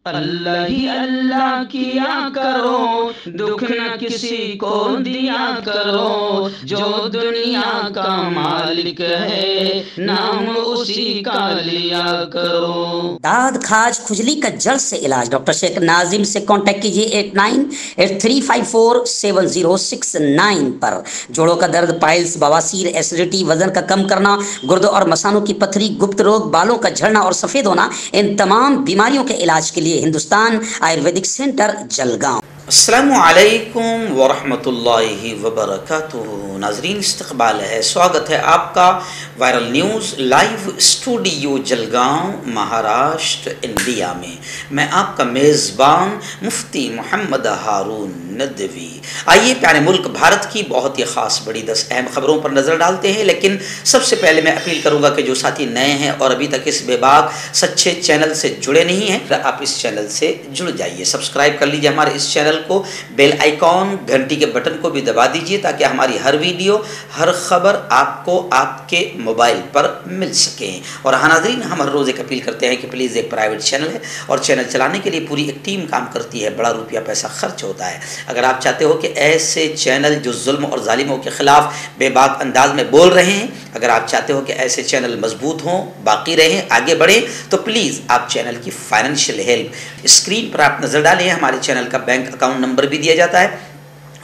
اللہ ہی اللہ کیا کرو، دکھ نہ کسی کو دیا کرو، جو دنیا کا مالک ہے نام اسی کا لیا کرو۔ داد کھاج کھجلی کا جڑ سے علاج ڈاکٹر شیخ ناظم سے کانٹیکٹ کیجیے 8983547069 پر۔ جوڑوں کا درد، پائلس، بواسیر، ایسیڈیٹی، وزن کا کم کرنا، گردوں اور مثانوں کی پتھری، گپت روگ، بالوں کا جھڑنا اور سفید ہونا، ان تمام بیماریوں کے علاج کے لیے ہندوستان آیورویدک سینٹر جلگاؤں۔ السلام علیکم ورحمۃ اللہ وبرکاتہ۔ ناظرین استقبال ہے، سواگت ہے آپ کا viral news live studio Jalgaon Maharashtra India میں۔ میں آپ کا میزبان مفتی محمد ہارون ندوی۔ آئیے پیارے ملک بھارت کی بہت ہی خاص بڑی 10 اہم خبروں پر نظر ڈالتے ہیں، لیکن سب سے پہلے میں اپیل کروں گا کہ جو ساتھی نئے ہیں اور ابھی تک اس بے باک سچے چینل سے جڑے نہیں ہیں، آپ اس چینل سے جڑ جائیے، سبسکرائب کر لیجیے ہمارے اس چینل کو، بیل آئیکن گھنٹی کے بٹن کو بھی دبا دیجیے تاکہ ہماری ہر ویڈیو، ہر خبر آپ کو آپ کے موبائل پر مل سکے۔ اور ناظرین، ہم ہر روز ایک اپیل کرتے ہیں کہ پلیز ایک پرائیویٹ چینل ہے اور چینل چلانے کے لیے پوری ایک ٹیم کام کرتی ہے، بڑا روپیہ پیسہ خرچ ہوتا ہے۔ اگر آپ چاہتے ہو کہ ایسے چینل جو ظلم اور ظالموں کے خلاف بے باک انداز میں بول رہے ہیں، اگر آپ چاہتے ہو کہ ایسے چینل مضبوط ہوں، باقی رہیں، آگے بڑھیں، تو پلیز آپ چینل کی فائنینشیل ہیلپ اسکرین پر آپ نظر ڈالیں۔ ہمارے چینل کا بینک اکاؤنٹ نمبر بھی دیا جاتا ہے،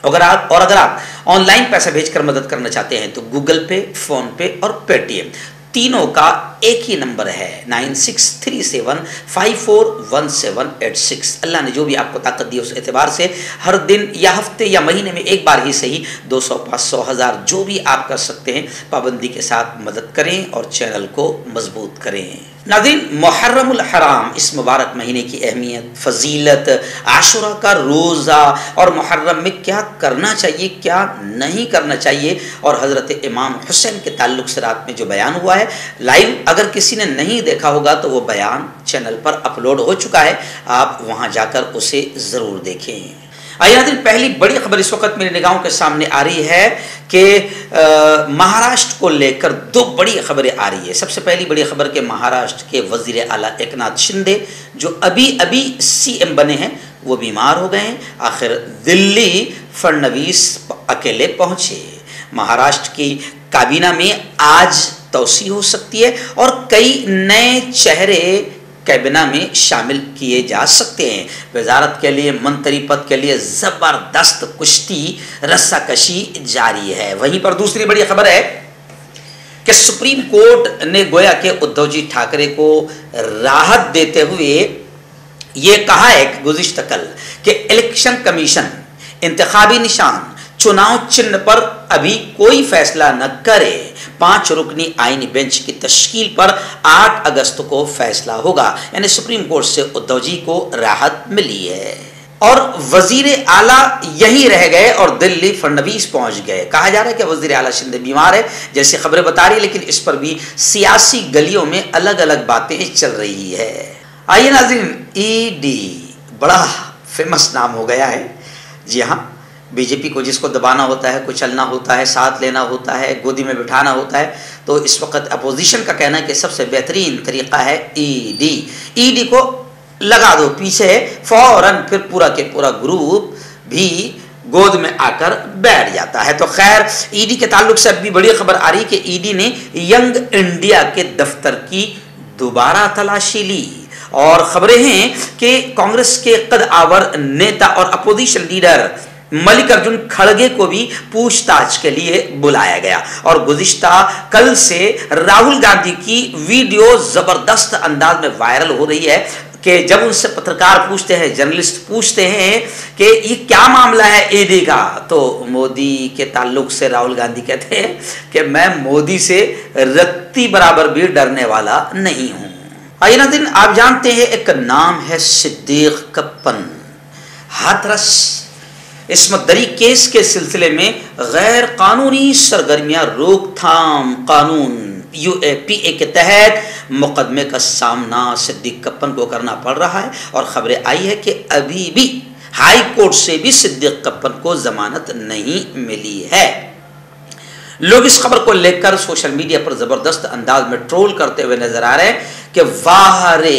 اگر آپ آن لائن پیسہ بھیج کر مدد کرنا چاہتے ہیں تو گوگل پے، فون پے اور پے ٹی ایم تینوں کا ایک ہی نمبر ہے 9637541786۔ اللہ نے جو بھی آپ کو طاقت دی اس اعتبار سے ہر دن یا ہفتے یا مہینے میں ایک بار ہی صحیح 200، 500، 1000 جو بھی آپ کر سکتے ہیں پابندی کے ساتھ مدد کریں اور چینل کو مضبوط کریں۔ ناظرین، محرم الحرام اس مبارک مہینے کی اہمیت، فضیلت، عاشورہ کا روزہ اور محرم میں کیا کرنا چاہیے کیا نہیں کرنا چاہیے، اور حضرت امام حسین کے تعلق سے رات میں جو بیان ہوا ہے لائیو، اگر کسی نے نہیں دیکھا ہوگا تو وہ بیان چینل پر اپلوڈ ہو چکا ہے، آپ وہاں جا کر اسے ضرور دیکھیں۔ آئیے ناظرین، پہلی بڑی خبر اس وقت میری نگاہوں کے سامنے آ رہی ہے کہ مہاراشٹر کو لے کر 2 بڑی خبریں آ رہی ہے۔ سب سے پہلی بڑی خبر کہ مہاراشٹر کے وزیر اعلیٰ ایکناتھ شندے جو ابھی سی ایم بنے ہیں وہ بیمار ہو گئے ہیں۔ آخر دلی فڑنویس اکیلے پہنچے۔ مہاراشٹر کی کابینہ میں آج توسیع ہو سکتی ہے اور کئی نئے چہرے کابینہ میں شامل کیے جا سکتے ہیں۔ وزارت کے لیے، منتری پد کے لیے زبردست کشتی، رسہ کشی جاری ہے۔ وہیں پر دوسری بڑی خبر ہے کہ سپریم کورٹ نے گویا کہ ادھو جی ٹھاکرے کو راحت دیتے ہوئے یہ کہا ہے کہ گزشتہ کل کہ الیکشن کمیشن انتخابی نشان، چناؤ چنہ پر ابھی کوئی فیصلہ نہ کرے۔ 5 رکنی آئینی بینچ کی تشکیل پر 8 اگست کو فیصلہ ہوگا، یعنی سپریم کورٹ سے ادھو جی کو راحت ملی ہے۔ اور وزیر اعلیٰ یہیں رہ گئے اور دلی فڑنویس پہنچ گئے۔ کہا جا رہا ہے کہ وزیر اعلیٰ شندے بیمار ہے جیسی خبریں بتا رہی، لیکن اس پر بھی سیاسی گلیوں میں الگ الگ باتیں چل رہی ہے۔ آئیے ناظرین، ای ڈی بڑا فیمس نام ہو گیا ہے۔ جی ہاں، بی جے پی کو جس کو دبانا ہوتا ہے، کچلنا ہوتا ہے، ساتھ لینا ہوتا ہے، گودی میں بٹھانا ہوتا ہے، تو اس وقت اپوزیشن کا کہنا ہے کہ سب سے بہترین طریقہ ہے ای ڈی کو لگا دو پیچھے، فوراً پھر پورا کے پورا گروپ بھی گود میں آ کر بیٹھ جاتا ہے۔ تو خیر، ای ڈی کے تعلق سے اب بھی بڑی خبر آ رہی کہ ای ڈی نے ینگ انڈیا کے دفتر کی دوبارہ تلاشی لی، اور خبریں ہیں کہ کانگریس کے قد آور نیتا اور اپوزیشن لیڈر ملک ارجن کھڑگے کو بھی پوچھ تاچھ کے لیے بلایا گیا، اور گزشتہ کل سے راہل گاندھی کی ویڈیو زبردست انداز میں وائرل ہو رہی ہے کہ جب ان سے پترکار پوچھتے ہیں، جرنلسٹ پوچھتے ہیں کہ یہ کیا معاملہ ہے ای ڈی کا، تو مودی کے تعلق سے راہل گاندھی کہتے ہیں کہ میں مودی سے رتی برابر بھی ڈرنے والا نہیں ہوں۔ آئیے ناظرین، آپ جانتے ہیں ایک نام ہے صدیق کپن۔ ہاتھرس عصمت دری کیس کے سلسلے میں غیر قانونی سرگرمیاں روک تھام قانون UAPA کے تحت مقدمے کا سامنا صدیق کپن کو کرنا پڑ رہا ہے، اور خبریں آئی ہے کہ ابھی بھی ہائی کورٹ سے بھی صدیق کپن کو ضمانت نہیں ملی ہے۔ لوگ اس خبر کو لے کر سوشل میڈیا پر زبردست انداز میں ٹرول کرتے ہوئے نظر آ رہے ہیں کہ واہ رے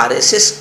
RSS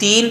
3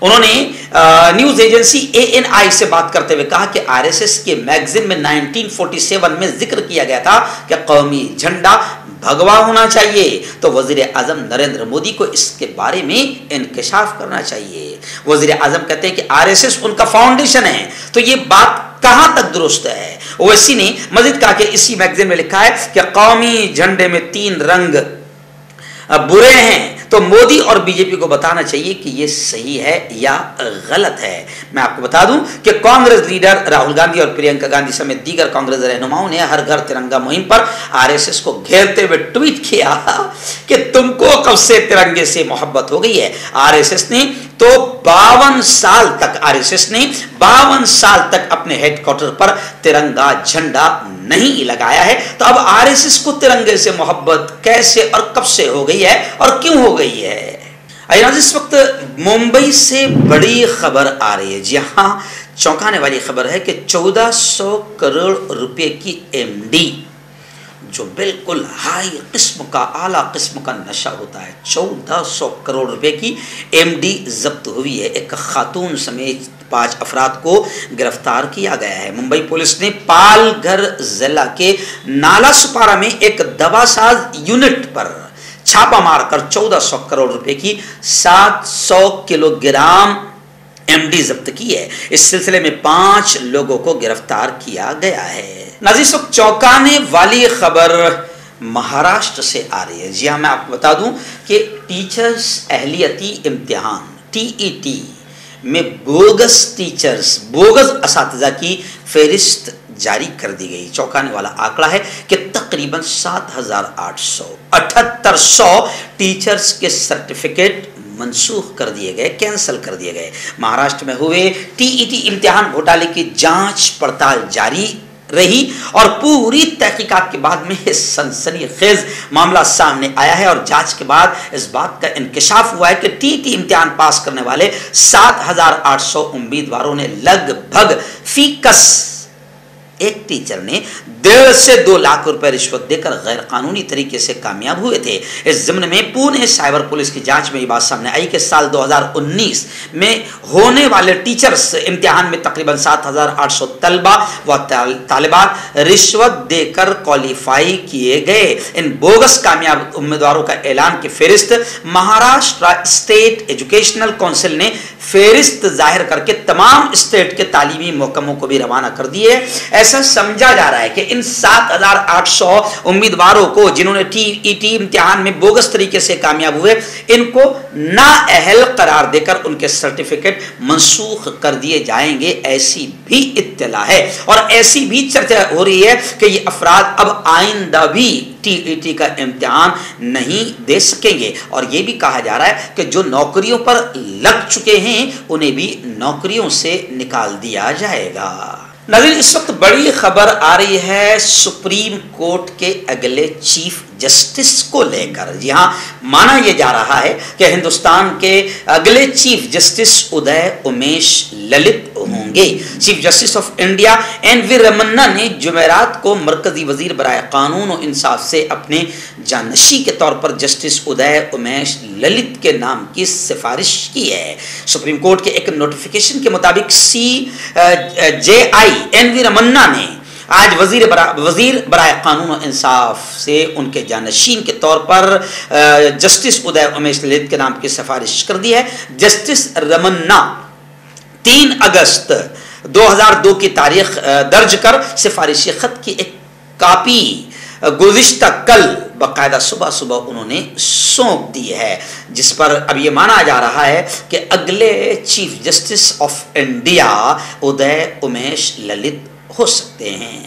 انہوں نے نیوز ایجنسی ANI سے بات کرتے ہوئے کہا کہ RSS کے میگزین میں 1947 میں ذکر کیا گیا تھا کہ قومی جھنڈا بھگوا ہونا چاہیے، تو وزیر اعظم نریندر مودی کو اس کے بارے میں انکشاف کرنا چاہیے۔ وزیر اعظم کہتے ہیں کہ RSS ان کا فاؤنڈیشن ہے، تو یہ بات کہاں تک درست ہے؟ اویسی نے مزید کہا کہ اسی میگزین میں لکھا ہے کہ قومی جھنڈے میں 3 رنگ برے ہیں، تو مودی اور BJP کو بتانا چاہیے کہ یہ صحیح ہے یا غلط ہے۔ میں آپ کو بتا دوں کہ کانگریس لیڈر راہل گاندھی اور پرینکا گاندھی سمیت دیگر کانگریس رہنماؤں نے ہر گھر ترنگا مہم پر RSS کو گھیرتے ہوئے ٹویٹ کیا کہ تم کو کب سے ترنگے سے محبت ہو گئی ہے۔ RSS نے 52 سال تک اپنے ہیڈ کوارٹر پر ترنگا جھنڈا نہیں لگایا ہے، تو اب RSS کو ترنگے سے محبت کیسے اور کب سے ہو گئی ہے اور کیوں ہو گئی ہے؟ اس وقت ممبئی سے بڑی خبر آ رہی ہے، جہاں چونکانے والی خبر ہے کہ 1400 کروڑ روپے کی MD، جو بالکل ہائی قسم کا اعلیٰ قسم کا نشہ ہوتا ہے، 1400 کروڑ روپے کی MD ضبط ہوئی ہے۔ ایک خاتون سمیت 5 افراد کو گرفتار کیا گیا ہے۔ ممبئی پولیس نے پال گھر ضلع کے نالا سپارہ میں ایک دوا ساز یونٹ پر چھاپا مار کر 1400 کروڑ روپے کی 700 کلو گرام MD ضبط کی ہے۔ اس سلسلے میں 5 لوگوں کو گرفتار کیا گیا ہے۔ ناظرین، وقت چونکانے والی خبر مہاراشٹر سے آ رہی ہے۔ جی ہاں، میں آپ کو بتا دوں کہ ٹیچرز اہلیتی امتحان TET میں بوگس ٹیچرز، بوگس اساتذہ کی فہرست جاری کر دی گئی۔ چونکانے والا آنکڑا ہے کہ تقریباً 7,800 ٹیچرز کے سرٹیفکیٹ منسوخ کر دیے گئے، کینسل کر دیے گئے۔ مہاراشٹر میں ہوئے TET امتحان گھوٹالے کی جانچ پڑتال جاری رہی اور پوری تحقیقات کے بعد میں یہ سنسنی خیز معاملہ سامنے آیا ہے، اور جانچ کے بعد اس بات کا انکشاف ہوا ہے کہ TET امتحان پاس کرنے والے 7,800 امیدواروں نے لگ بھگ فی کس ایک ٹیچر نے 1.5 سے 2 لاکھ روپے رشوت دے کر غیر قانونی طریقے سے کامیاب ہوئے تھے۔ اس ضمن میں پونے سائبر پولیس کی جانچ میں یہ بات سامنے آئی کہ سال 2019 میں ہونے والے ٹیچرز امتحان میں تقریباً 7,800 طلبہ و طالبات رشوت دے کر کوالیفائی کیے گئے۔ ان بوگس کامیاب امیدواروں کا اعلان کی فہرست مہاراشٹر اسٹیٹ ایجوکیشنل کونسل نے فہرست ظاہر کر کے تمام اسٹیٹ کے تعلیمی محکموں کو بھی روانہ کر دی ہے۔ ایسا سمجھا جا رہا ہے کہ ان 7,800 امیدواروں کو جنہوں نے TET امتحان میں بوگس طریقے سے کامیاب ہوئے، ان کو نااہل قرار دے کر ان کے سرٹیفکیٹ منسوخ کر دیے جائیں گے، ایسی بھی اطلاع ہے۔ اور ایسی بھی چرچا ہو رہی ہے کہ یہ افراد اب آئندہ بھی TET کا امتحان نہیں دے سکیں گے، اور یہ بھی کہا جا رہا ہے کہ جو نوکریوں پر لگ چکے ہیں انہیں بھی نوکریوں سے نکال دیا جائے گا۔ ناظرین، اس وقت بڑی خبر آ رہی ہے سپریم کورٹ کے اگلے چیف جسٹس کو لے کر۔ جی ہاں، مانا یہ جا رہا ہے کہ ہندوستان کے اگلے چیف جسٹس ادے امیش للت ہوں گے۔ Chief justice of India NV Ramana نے جمعرات کو مرکزی وزیر برائے قانون و انصاف سے اپنے جانشین کے طور پر جسٹس ادے امیش للت کے نام کی سفارش کی ہے۔ سپریم کورٹ کے ایک نوٹیفیکیشن کے مطابق CJI NV رمنا نے آج وزیر برائے قانون و انصاف سے ان کے جانشین کے طور پر جسٹس ادے امیش للت کے نام کی سفارش کر دی ہے۔ جسٹس رمنا 3 اگست 2002 کی تاریخ درج کر سفارشی خط کی ایک کاپی گزشتہ کل باقاعدہ صبح انہوں نے سونپ دی ہے، جس پر اب یہ مانا جا رہا ہے کہ اگلے چیف جسٹس آف انڈیا ادے امیش للت ہو سکتے ہیں۔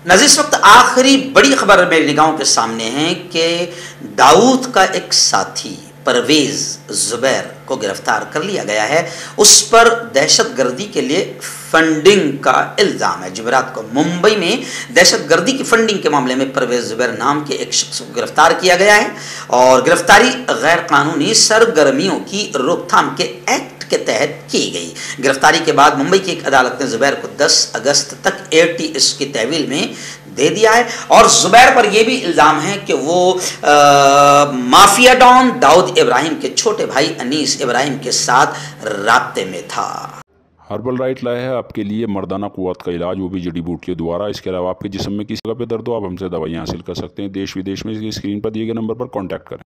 ناظرین، اس وقت آخری بڑی خبر میری نگاہوں کے سامنے ہے کہ داؤد کا ایک ساتھی پرویز زبیر کو گرفتار کر لیا گیا ہے۔ اس پر دہشت گردی کے لیے فنڈنگ کا الزام ہے۔ جمعرات کو ممبئی میں دہشت گردی کی فنڈنگ کے معاملے میں پرویز زبیر نام کے ایک شخص کو گرفتار کیا گیا ہے، اور گرفتاری غیر قانونی سرگرمیوں کی روک تھام کے ایکٹ کے تحت کی گئی۔ گرفتاری کے بعد ممبئی کی ایک عدالت نے زبیر کو 10 اگست تک ATS کی تحویل میں دے دیا ہے. اور زبیر پر یہ بھی الزام ہے کہ وہ مافیا ڈان داؤد ابراہیم کے چھوٹے بھائی انیس ابراہیم کے ساتھ رابطے میں تھا. ہربل رائٹ لائے ہے آپ کے لیے مردانہ قوت کا علاج، وہ بھی جڑی بوٹیوں دوارا. اس کے علاوہ آپ کے جسم میں کسی جگہ پہ درد ہو آپ ہم سے دوائیاں حاصل کر سکتے ہیں. دیش ودیش میں اسکرین پر دیے گئے نمبر پر کانٹیکٹ کریں.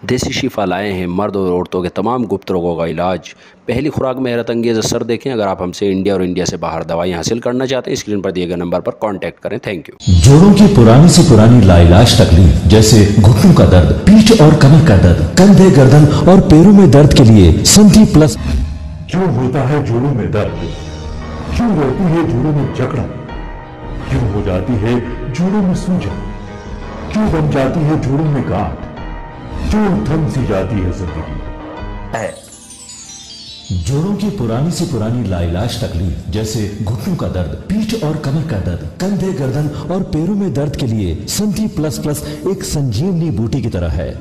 دیسی شفا لائے ہیں مرد اور عورتوں کے تمام گپت روگوں کا علاج. پہلی خوراک میں حیرت انگیز اثر دیکھیں. اگر آپ ہم سے انڈیا اور انڈیا سے باہر دوائیں حاصل کرنا چاہتے ہیں اسکرین پر دیے گئے نمبر پر کانٹیکٹ کریں. Thank you. جوڑوں کی پرانی سے پرانی لا علاج تکلیف جیسے گھٹنوں کا درد، پیٹھ اور کمر کا درد، کندھے گردن اور پیروں میں درد کے لیے سنٹی پلس. کیوں ہوتا ہے جوڑوں میں درد؟ کیوں رہتی ہے جوڑوں میں جکڑن؟ کیوں ہو جاتی ہے جوڑوں میں سوجن؟ کیوں بن جاتی ہے جوڑوں میں گاٹھ؟ کیوں تھم سی جاتی ہے زندگی؟ جوڑوں کی پرانی سے پرانی لا علاج تکلیف جیسے گھٹنوں کا درد، پیٹھ اور کمر کا درد، کندھے گردن اور پیروں میں درد کے لیے سنٹی پلس پلس ایک سنجیونی بوٹی کی طرح ہے،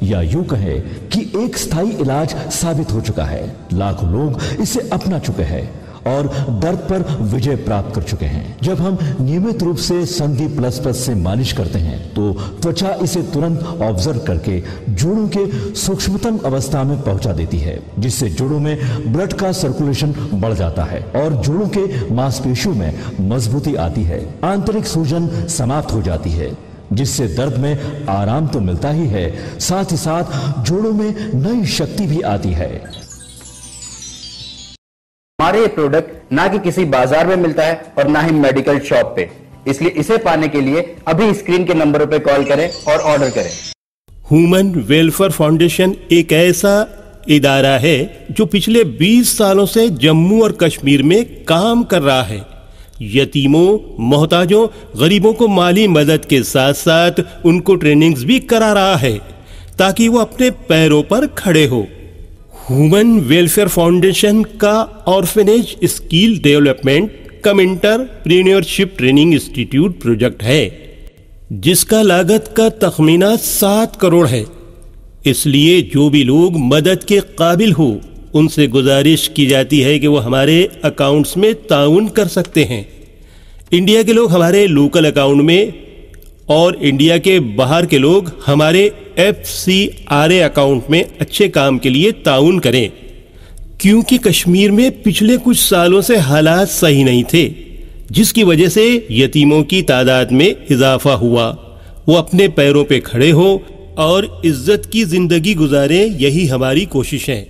یا یوں کہے کہ ایک استھائی علاج ثابت ہو چکا ہے. لاکھوں لوگ اسے اپنا چکے ہیں اور درد پر وجے پراپت کر چکے ہیں. جب ہم نیمت روپ سے سندھی پلس پلس سے مالش کرتے ہیں تو توچا اسے ترنت آبزرو کر کے جوڑوں کے سوکشمتم اوستھا میں پہنچا دیتی ہے، جس سے جوڑوں میں بلڈ کا سرکولیشن بڑھ جاتا ہے اور جوڑوں کے ماس پیشیوں میں مضبوطی آتی ہے. آنترک سوجن سماپت ہو جاتی ہے، جس سے درد میں آرام تو ملتا ہی ہے، ساتھ ہی ساتھ جوڑوں میں نئی شکتی بھی آتی ہے. ہمارے یہ پروڈکٹ نہ کہ کسی بازار میں ملتا ہے اور نہ ہی میڈیکل شاپ پہ، اس لیے اسے پانے کے لیے ابھی اسکرین کے نمبروں پہ کال کریں اور آرڈر کریں. ہیومن ویلفیئر فاؤنڈیشن ایک ایسا ادارہ ہے جو پچھلے 20 سالوں سے جموں اور کشمیر میں کام کر رہا ہے. یتیموں، محتاجوں، غریبوں کو مالی مدد کے ساتھ ساتھ ان کو ٹریننگز بھی کرا رہا ہے تاکہ وہ اپنے پیروں پر کھڑے ہو. ہیومن ویلفیئر فاؤنڈیشن کا آرفنیج اسکل ڈیولپمنٹ کم انٹرپرینیورشپ ٹریننگ انسٹیٹیوٹ پروجیکٹ ہے جس کا لاگت کا تخمینہ 7 کروڑ ہے. اس لیے جو بھی لوگ مدد کے قابل ہو ان سے گزارش کی جاتی ہے کہ وہ ہمارے اکاؤنٹس میں تعاون کر سکتے ہیں. انڈیا کے لوگ ہمارے لوکل اکاؤنٹ میں اور انڈیا کے باہر کے لوگ ہمارے FCRA اکاؤنٹ میں اچھے کام کے لیے تعاون کریں، کیونکہ کشمیر میں پچھلے کچھ سالوں سے حالات صحیح نہیں تھے جس کی وجہ سے یتیموں کی تعداد میں اضافہ ہوا. وہ اپنے پیروں پہ کھڑے ہو اور عزت کی زندگی گزاریں، یہی ہماری کوشش ہے.